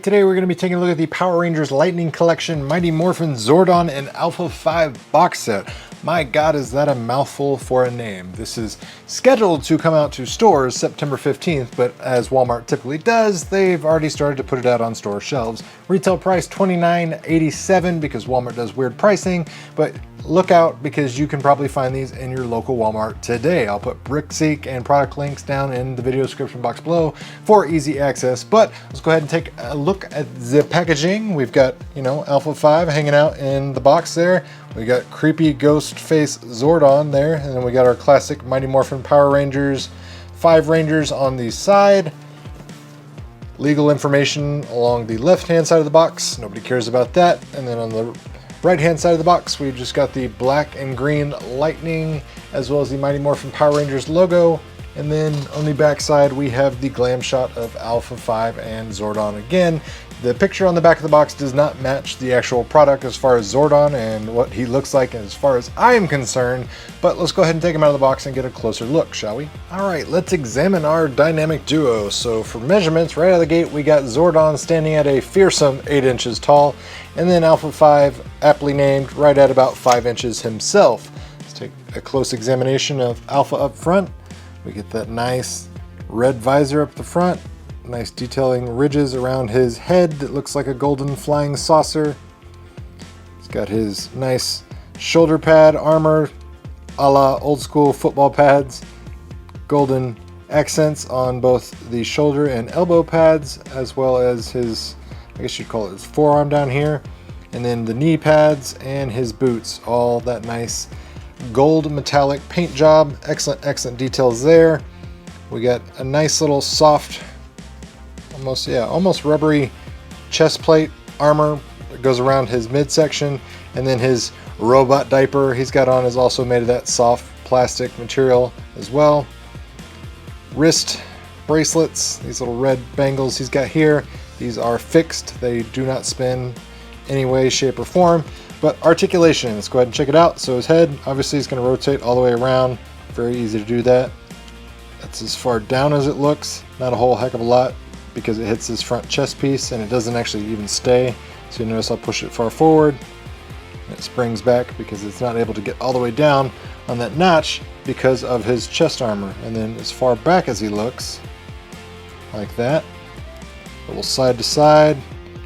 right, today we're going to be taking a look at the Power Rangers Lightning Collection Mighty Morphin Zordon and Alpha 5 box set. My god, is that a mouthful for a name. This is scheduled to come out to stores September 15th, but as Walmart typically does, they've already started to put it out on store shelves. Retail price $29.87 because Walmart does weird pricing, but look out because you can probably find these in your local Walmart today. I'll put BrickSeek and product links down in the video description box below for easy access, but let's go ahead and take a look at the packaging. We've got, Alpha 5 hanging out in the box there. We got creepy ghost face Zordon there, and then we got our classic Mighty Morphin Power Rangers, 5 Rangers on the side. Legal information along the left-hand side of the box. Nobody cares about that. And then on the right-hand side of the box, we've just got the black and green lightning, as well as the Mighty Morphin Power Rangers logo. And then on the back side, we have the glam shot of Alpha 5 and Zordon again. The picture on the back of the box does not match the actual product as far as Zordon and what he looks like as far as I am concerned, but let's go ahead and take him out of the box and get a closer look, shall we? All right, let's examine our dynamic duo. So for measurements, right out of the gate, we got Zordon standing at a fearsome 8 inches tall, and then Alpha 5, aptly named, right at about 5 inches himself. Let's take a close examination of Alpha up front. We get that nice red visor up the front. Nice detailing ridges around his head that looks like a golden flying saucer. He's got his nice shoulder pad armor a la old school football pads. Golden accents on both the shoulder and elbow pads, as well as his, I guess you'd call it his forearm down here. And then the knee pads and his boots, all that nice gold metallic paint job. Excellent details there. We got a nice little soft, almost rubbery chest plate armor that goes around his midsection, and then his robot diaper he's got on is also made of that soft plastic material as well. Wrist bracelets, these little red bangles he's got here, these are fixed. They do not spin any way, shape, or form. But articulation, let's go ahead and check it out. So his head, obviously, is going to rotate all the way around. Very easy to do that. That's as far down as it looks. Not a whole heck of a lot because it hits his front chest piece and it doesn't actually even stay. So you notice I'll push it far forward. And it springs back because it's not able to get all the way down on that notch because of his chest armor. And then as far back as he looks, like that. A little side to side.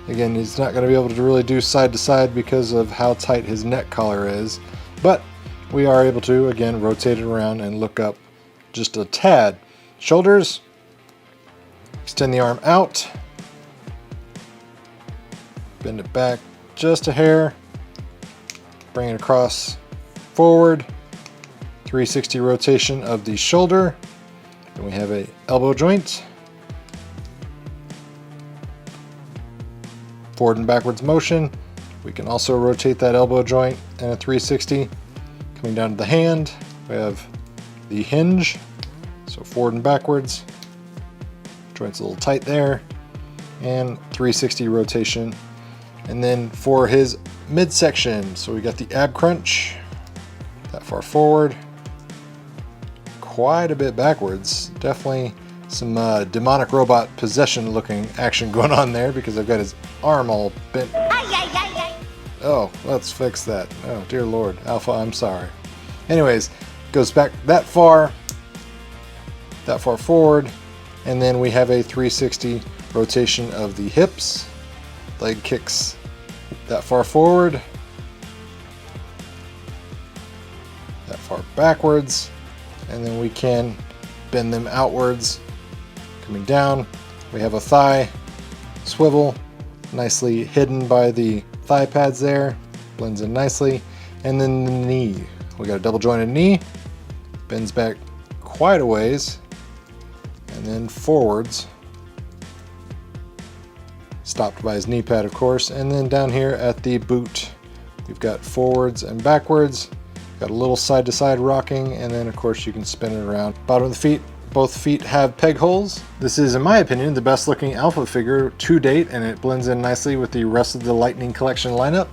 Again, he's not going to be able to really do side to side because of how tight his neck collar is, but we are able to, again, rotate it around and look up just a tad. Shoulders, extend the arm out, bend it back just a hair, bring it across forward, 360 rotation of the shoulder. Then we have a elbow joint. Forward and backwards motion. We can also rotate that elbow joint and a 360. Coming down to the hand, we have the hinge, so forward and backwards. Joint's a little tight there, and 360 rotation. And then for his midsection, so we got the ab crunch, that far forward, quite a bit backwards. Definitely some demonic robot possession looking action going on there because I've got his arm all bent. Oh, let's fix that. Oh, dear Lord. Alpha, I'm sorry. Anyways, goes back that far forward, and then we have a 360 rotation of the hips. Leg kicks that far forward, that far backwards, and then we can bend them outwards. Coming down, we have a thigh swivel, nicely hidden by the thigh pads there, blends in nicely. And then the knee, we got a double jointed knee, bends back quite a ways, and then forwards, stopped by his knee pad of course. And then down here at the boot, we've got forwards and backwards, got a little side to side rocking, and then of course you can spin it around. Bottom of the feet, both feet have peg holes. This is, in my opinion, the best looking Alpha figure to date, and it blends in nicely with the rest of the Lightning Collection lineup.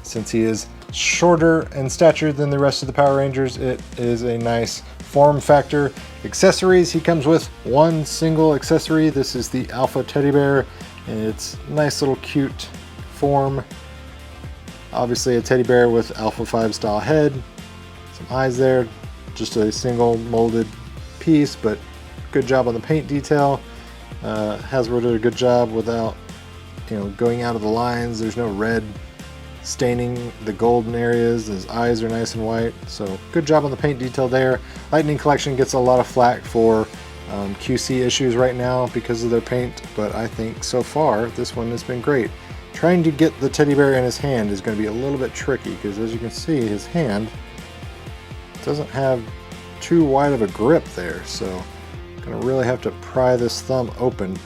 Since he is shorter in stature than the rest of the Power Rangers, it is a nice form factor. Accessories, he comes with one single accessory. This is the Alpha Teddy Bear And it's a nice little cute form. Obviously a teddy bear with Alpha 5 style head, some eyes there, just a single molded piece, but good job on the paint detail. Hasbro did a good job without, going out of the lines. There's no red staining the golden areas. His eyes are nice and white, so good job on the paint detail there. Lightning Collection gets a lot of flack for QC issues right now because of their paint, but I think so far this one has been great. Trying to get the teddy bear in his hand is going to be a little bit tricky because, as you can see, his hand doesn't have too wide of a grip there, so I'm going to really have to pry this thumb open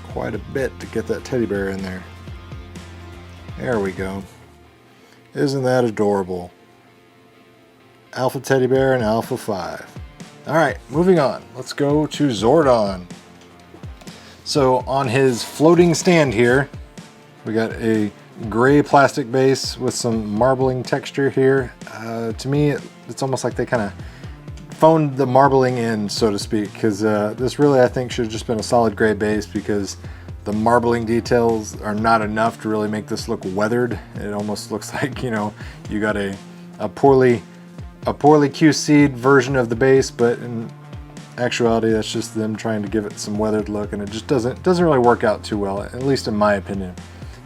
quite a bit to get that teddy bear in there. There we go. Isn't that adorable? Alpha teddy bear and Alpha 5. Alright, moving on. Let's go to Zordon. So on his floating stand here, we got a gray plastic base with some marbling texture here. To me, it's almost like they kind of phoned the marbling in, so to speak, because this really, I think, should have just been a solid gray base, because the marbling details are not enough to really make this look weathered. It almost looks like, you got a poorly QC'd version of the base, but in actuality, that's just them trying to give it some weathered look, and it just doesn't really work out too well, at least in my opinion.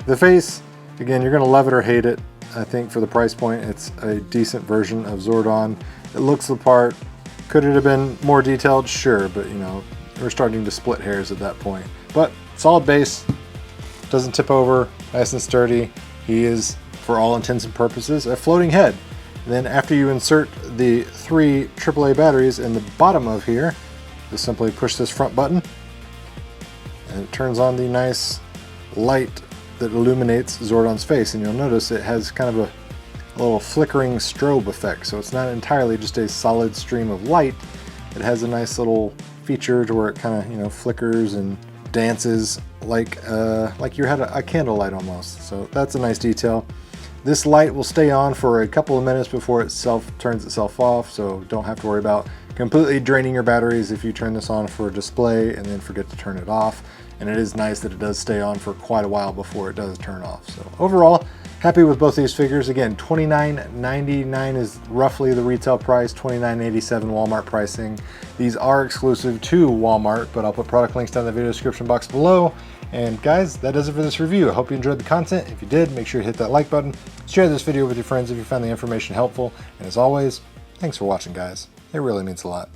The face, again, you're gonna love it or hate it. I think for the price point, it's a decent version of Zordon. It looks the part. Could it have been more detailed? Sure, but we're starting to split hairs at that point. But solid base, doesn't tip over, nice and sturdy. He is, for all intents and purposes, a floating head. And then after you insert the 3 AAA batteries in the bottom of here, just simply push this front button, and it turns on the nice light that illuminates Zordon's face. And you'll notice it has kind of a little flickering strobe effect, so it's not entirely just a solid stream of light. It has a nice little feature to where it kind of flickers and dances like you had a candlelight almost. So that's a nice detail. This light will stay on for a couple of minutes before it turns itself off, so don't have to worry about completely draining your batteries if you turn this on for display and then forget to turn it off. And it is nice that it does stay on for quite a while before it does turn off. So overall, happy with both these figures. Again, $29.99 is roughly the retail price, $29.87 Walmart pricing. These are exclusive to Walmart, but I'll put product links down in the video description box below. And guys, that does it for this review. I hope you enjoyed the content. If you did, make sure to hit that like button. Share this video with your friends if you found the information helpful. And as always, thanks for watching, guys. It really means a lot.